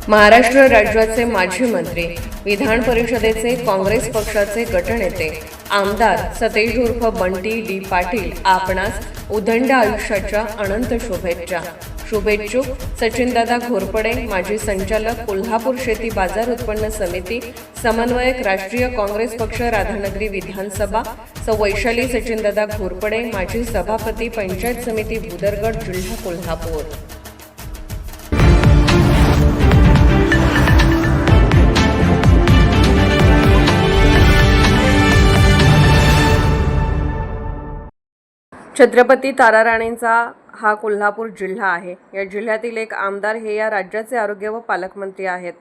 महाराष्ट्र राज्याचे माजी मंत्री, विधान परिषदेचे काँग्रेस पक्षाचे गटनेते, आमदार सतेज उर्फ बंटी डी पाटील आपणास उदंड आयुष्याच्या अनंत शुभेच्छा. शुभेच्छुक सचिनदादा घोरपडे, माजी संचालक कोल्हापूर शेती बाजार उत्पन्न समिती, समन्वयक राष्ट्रीय काँग्रेस पक्ष राधानगरी विधानसभा, सौ वैशाली सचिनदादा घोरपडे, माजी सभापती पंचायत समिती भुदरगड, जिल्हा कोल्हापूर. छत्रपती ताराराणींचा हा कोल्हापूर जिल्हा आहे. या जिल्ह्यातील एक आमदार हे या राज्याचे आरोग्य व पालकमंत्री आहेत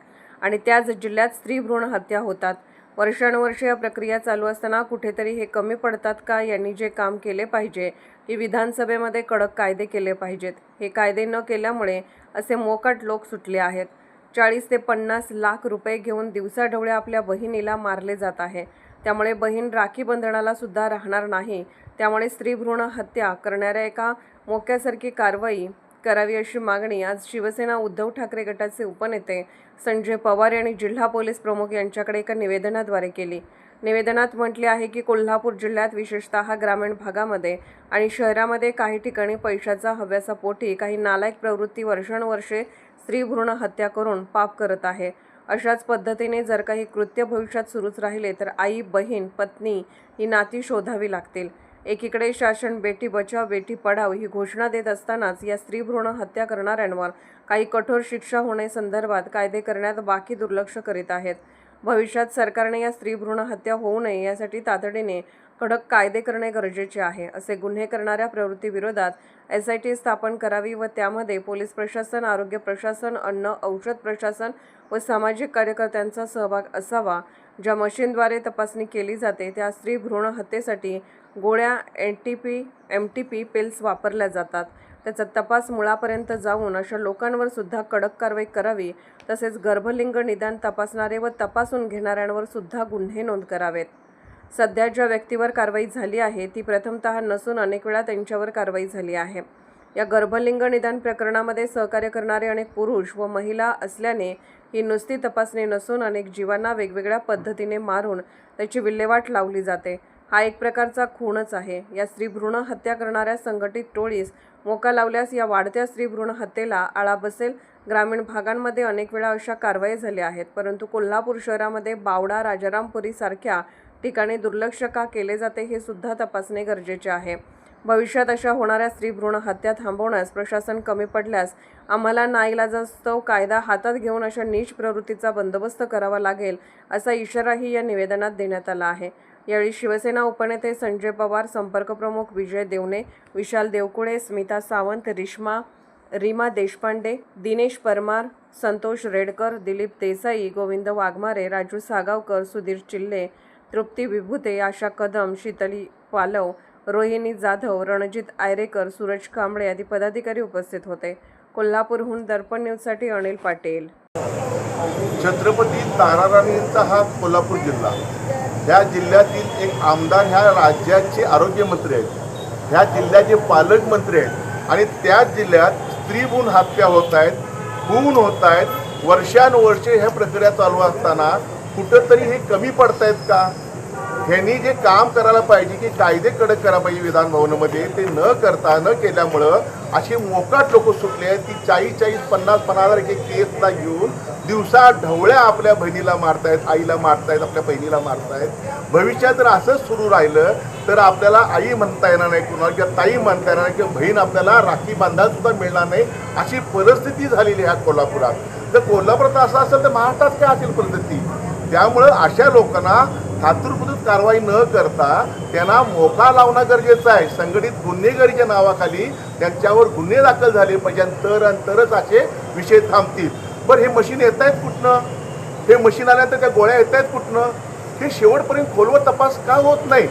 आणि त्याच जिल्ह्यात स्त्री भ्रूण हत्या होतात. वर्षानुवर्षे या प्रक्रिया चालू असताना कुठेतरी हे कमी पडतात का? यांनी जे काम केले पाहिजे की विधानसभेमध्ये कडक कायदे केले पाहिजेत. हे कायदे न केल्यामुळे असे मोकाट लोक सुटले आहेत. 40 ते 50 लाख रुपये घेऊन दिवसाढवळे आपल्या बहिणीला मारले जात आहे. त्यामुळे बहीण राखी बंधनाला सुद्धा राहणार नाही. त्यामुळे स्त्री भ्रूण हत्या करणाऱ्या एका मोक्यासारखी कारवाई करावी अशी मागणी आज शिवसेना उद्धव ठाकरे गटाचे उपनेते संजय पवार यांनी जिल्हा पोलीस प्रमुख यांच्याकडे एका निवेदनाद्वारे केली. निवेदनात म्हटले आहे की कोल्हापूर जिल्ह्यात विशेषतः ग्रामीण भागामध्ये आणि शहरामध्ये काही ठिकाणी पैशाचा हव्यासापोटी काही नालायक प्रवृत्ती वर्षानुवर्षे स्त्री भ्रूण हत्या करून पाप करत आहे. अशाच पद्धतीने जर काही कृत्य भविष्यात सुरूच राहिले तर आई, बहीण, पत्नी ही नाती शोधावी लागतील. एकीकडे शासन बेटी बचाव बेटी पढाव ही घोषणा देत असतानाच या स्त्री भ्रूण हत्या करणाऱ्यांवर काही कठोर शिक्षा होण्यासंदर्भात कायदे करण्यात बाकी दुर्लक्ष करीत आहेत. भविष्यात सरकारने या स्त्री भ्रूण हत्या होऊ नये यासाठी तातडीने कडक कायदे करणे गरजेचे आहे. असे गुन्हे करणाऱ्या प्रवृत्तीविरोधात SIT स्थापन करावी व त्यामध्ये पोलीस प्रशासन, आरोग्य प्रशासन, अन्न औषध प्रशासन व सामाजिक कार्यकर्त्यांचा सहभाग असावा. ज्या मशीनद्वारे तपासणी केली जाते त्या स्त्री भ्रूण हत्येसाठी गोळ्या MTP पिल्स वापरल्या जातात. त्याचा तपास मुळापर्यंत जाऊन अशा लोकांवर सुद्धा कडक कारवाई करावी. तसेच गर्भलिंग निदान तपासणारे व तपासून घेणाऱ्यांवर सुद्धा गुन्हे नोंद करावेत. सध्या ज्या व्यक्तीवर कारवाई झाली आहे ती प्रथमतः नसून अनेक वेळा त्यांच्यावर कारवाई झाली आहे. या गर्भलिंग निदान प्रकरणामध्ये सहकार्य करणारे अनेक पुरुष व महिला असल्याने ही नुसती तपासणी नसून अनेक जीवांना वेगवेगळ्या पद्धतीने मारून त्याची विल्हेवाट लावली जाते. हा एक प्रकारचा खूनच आहे. या स्त्री भ्रूण हत्या करणाऱ्या संघटित टोळीस मोका लावल्यास या वाढत्या स्त्री भ्रूण हत्येला आळा बसेल. ग्रामीण भागांमध्ये अनेक वेळा अशा कारवाई झाल्या आहेत, परंतु कोल्हापूर शहरामध्ये बावडा, राजारामपुरी सारख्या ठिकाणी दुर्लक्ष का केले जाते हे सुद्धा तपासणे गरजेचे आहे. भविष्यात अशा होणाऱ्या स्त्री भ्रूण हत्या थांबवण्यास प्रशासन कमी पडल्यास आम्हाला नाईलाजास्तव कायदा हातात घेऊन अशा नीच प्रवृत्तीचा बंदोबस्त करावा लागेल असा इशाराही या निवेदनात देण्यात आला आहे. यावेळी शिवसेना उपनेते संजय पवार, संपर्क प्रमुख विजय देवणे, विशाल देवकुळे, स्मिता सावंत, रीमा देशपांडे, दिनेश परमार, संतोष रेडकर, दिलीप देसाई, गोविंद वाघमारे, राजू सागावकर, सुधीर चिल्ले, तृप्ती विभूते, आशा कदम, शीतली पालव, रोहिणी जाधव, रणजित आयरेकर, सूरज कांबळे आदी पदाधिकारी उपस्थित होते. कोल्हापूरहून दर्पण न्यूजसाठी अनिल पाटील. छत्रपती ताराराणींचा हा कोल्हापूर जिल्हा, ह्या जिल्ह्यातील एक आमदार ह्या राज्याचे आरोग्यमंत्री आहेत, ह्या जिल्ह्याचे पालकमंत्री आहेत आणि त्याच जिल्ह्यात स्त्री भ्रूण हत्या होत आहेत, खून होत आहेत. वर्षानुवर्षे ह्या प्रक्रिया चालू असताना कुठंतरी हे कमी पडतायत का? ह्यांनी जे काम करायला पाहिजे की कायदे कडक करायला पाहिजे विधान भवनामध्ये, ते न केल्यामुळं असे मोकाट लोक सुटले आहेत की 40-40, 50-50 एक केसला घेऊन दिवसा ढवळ्या आपल्या बहिणीला मारतायत, आईला मारतायत, आपल्या बहिणीला मारतायत. भविष्यात जर असंच सुरू राहिलं तर आपल्याला आई म्हणता येणार नाही, कुणाला किंवा ताई म्हणता येणार नाही, किंवा बहीण आपल्याला राखी बांधायला सुद्धा मिळणार नाही अशी परिस्थिती झालेली आहे कोल्हापुरात. जर कोल्हापुरात असं असेल तर महाराष्ट्रात काय असेल परिस्थिती? त्यामुळं अशा लोकांना थातुरपद्धत कारवाई न करता त्यांना मोका लावणं गरजेचं आहे. संघटित गुन्हेगारीच्या नावाखाली त्यांच्यावर गुन्हे दाखल झाले पाहिजे तरच असे विषय थांबतील. बरं, हे मशीन येत आहेत कुठनं? हे मशीन आल्यानंतर त्या गोळ्या येत आहेत कुठनं? हे शेवटपर्यंत खोलवर तपास का होत नाही?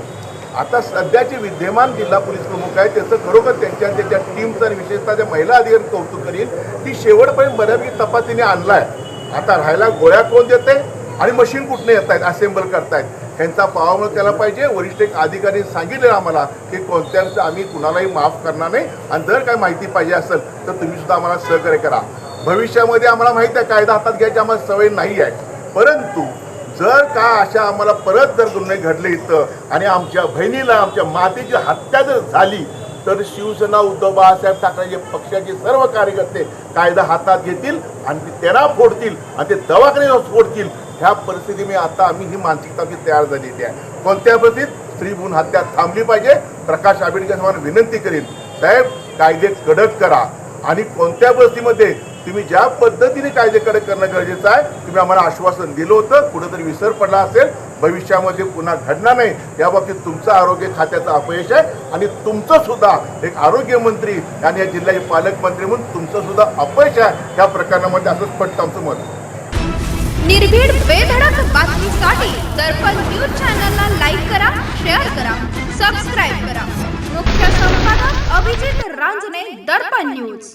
आता सध्याचे विद्यमान जिल्हा पोलीस प्रमुख आहेत त्याचं खरोखर त्यांच्या टीमचं आणि विशेषतः ज्या महिला अधिकारी कौतुक करील की शेवटपर्यंत बऱ्यापैकी तपास त्यांनी आणला आहे. आता राहायला गोळ्या कोण देते आणि मशीन कुठने येत आहेत, असेंबल करतायत, ह्यांचा पावामळ केला पाहिजे. वरिष्ठ एक अधिकारी सांगितलेलं आम्हाला की कोणत्याचं आम्ही कुणालाही माफ करणार नाही आणि जर काय माहिती पाहिजे असेल तर तुम्ही सुद्धा आम्हाला सहकार्य करा. भविष्यामध्ये आम्हाला माहीत आहे कायदा हातात घ्यायची आम्हाला सवय नाही आहे, परंतु जर का अशा आम्हाला परत जर गुन्हे घडले इथं आणि आमच्या बहिणीला आमच्या मातेची हत्या जर झाली तर शिवसेना उद्धव बाळासाहेब ठाकरे पक्षाचे सर्व कार्यकर्ते कायदा हातात घेतील आणि ते त्यांना फोडतील आणि ते दवाखाने फोडतील. ह्या परिस्थितीमुळे आता आम्ही ही मानसिकता आमची तयार झालेली आहे. कोणत्या परिस्थितीत स्त्री भ्रूण हत्या थांबली पाहिजे. प्रकाश आंबेडकर साहेबांना विनंती करेन, साहेब कायदे कडक करा आणि कोणत्या परिस्थितीमध्ये तुम्ही ज्या पद्धतीने कायदे कडक करणं गरजेचं आहे तुम्ही आम्हाला आश्वासन दिलं होतं, कुठंतरी विसर पडला असेल, भविष्यामध्ये पुन्हा घडणार नाही या बाबतीत तुमचं आरोग्य खात्याचं अपयश आहे आणि तुमचं सुद्धा एक आरोग्यमंत्री आणि या जिल्ह्याचे पालकमंत्री म्हणून तुमचं सुद्धा अपयश आहे या प्रकरणामध्ये. असं स्पष्ट आमचं मत आहे. निर्भीड बेधडक बातमीसाठी दर्पण न्यूज चॅनलला लाईक करा, शेअर करा, सबस्क्राईब करा. मुख्य संपादक अभिजित रांजणे, दर्पण न्यूज.